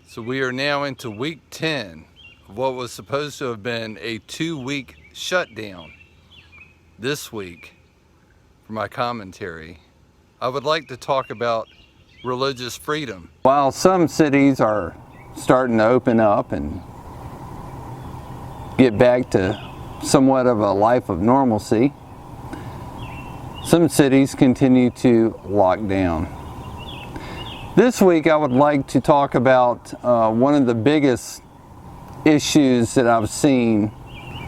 So we are now into week 10 of what was supposed to have been a 2-week shutdown this week. For my commentary, I would like to talk about religious freedom. While some cities are starting to open up and get back to somewhat of a life of normalcy, some cities continue to lock down. This week I would like to talk about one of the biggest issues that I've seen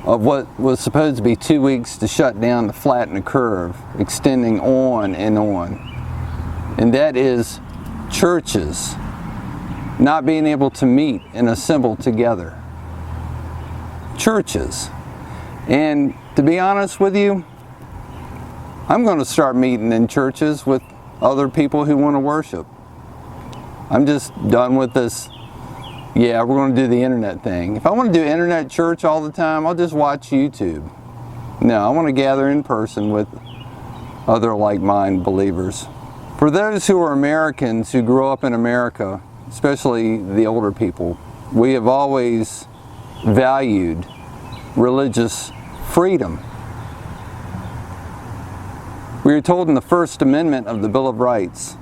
of what was supposed to be 2 weeks to shut down to flatten the curve, extending on and on. And that is churches not being able to meet and assemble together. Churches. And to be honest with you, I'm going to start meeting in churches with other people who want to worship. I'm just done with this, yeah, we're going to do the internet thing. If I want to do internet church all the time, I'll just watch YouTube. No, I want to gather in person with other like-minded believers. For those who are Americans who grew up in America, especially the older people, we have always valued religious freedom. We are told in the First Amendment of the Bill of Rights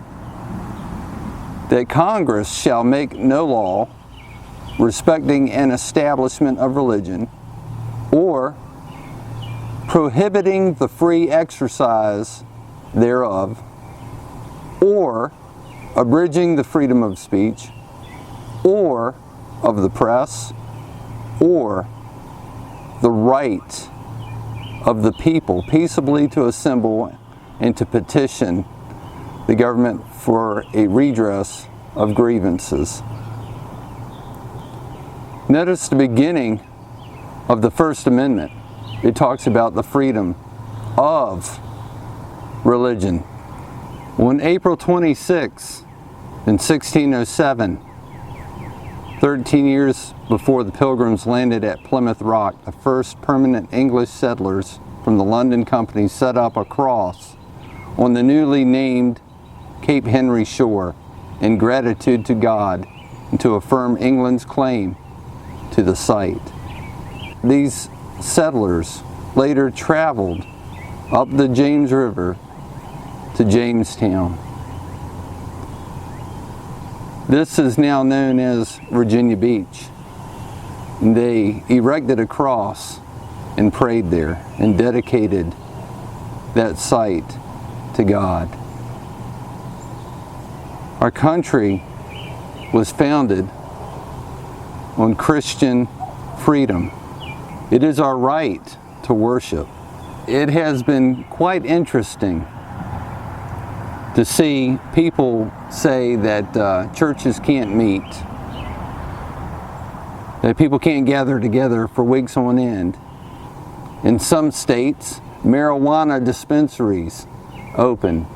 that Congress shall make no law respecting an establishment of religion or prohibiting the free exercise thereof or abridging the freedom of speech or of the press or the right of the people peaceably to assemble and to petition the government for a redress of grievances. Notice the beginning of the First Amendment. It talks about the freedom of religion. On April 26, in 1607, 13 years before the Pilgrims landed at Plymouth Rock, the first permanent English settlers from the London Company set up a cross on the newly named Cape Henry shore in gratitude to God and to affirm England's claim to the site. These settlers later traveled up the James River to Jamestown. This is now known as Virginia Beach. And they erected a cross and prayed there and dedicated that site to God. Our country was founded on Christian freedom. It is our right to worship. It has been quite interesting to see people say that churches can't meet, that people can't gather together for weeks on end. In some states, marijuana dispensaries open,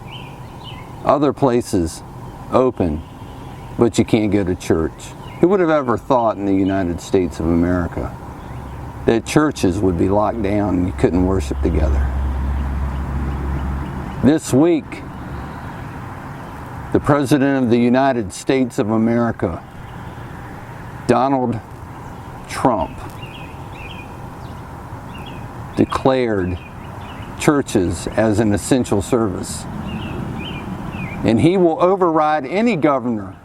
other places open, but you can't go to church. Who would have ever thought in the United States of America that churches would be locked down and you couldn't worship together? This week, the President of the United States of America, Donald Trump, declared churches as an essential service. And he will override any governor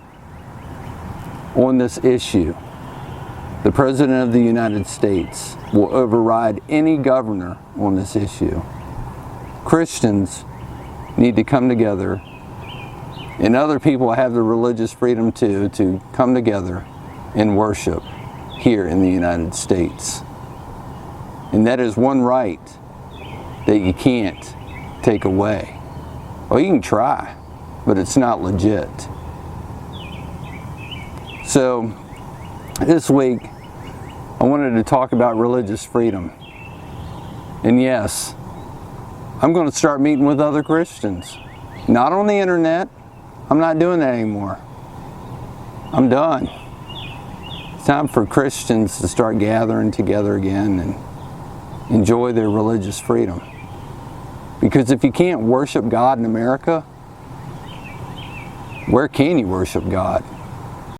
on this issue. The President of the United States will override any governor on this issue. Christians need to come together, and other people have the religious freedom too, to come together and worship here in the United States. And that is one right that you can't take away. Well, you can try, but it's not legit. So this week I wanted to talk about religious freedom. And yes, I'm going to start meeting with other Christians. Not on the internet. I'm not doing that anymore. I'm done. It's time for Christians to start gathering together again and enjoy their religious freedom. Because if you can't worship God in America, where can you worship God?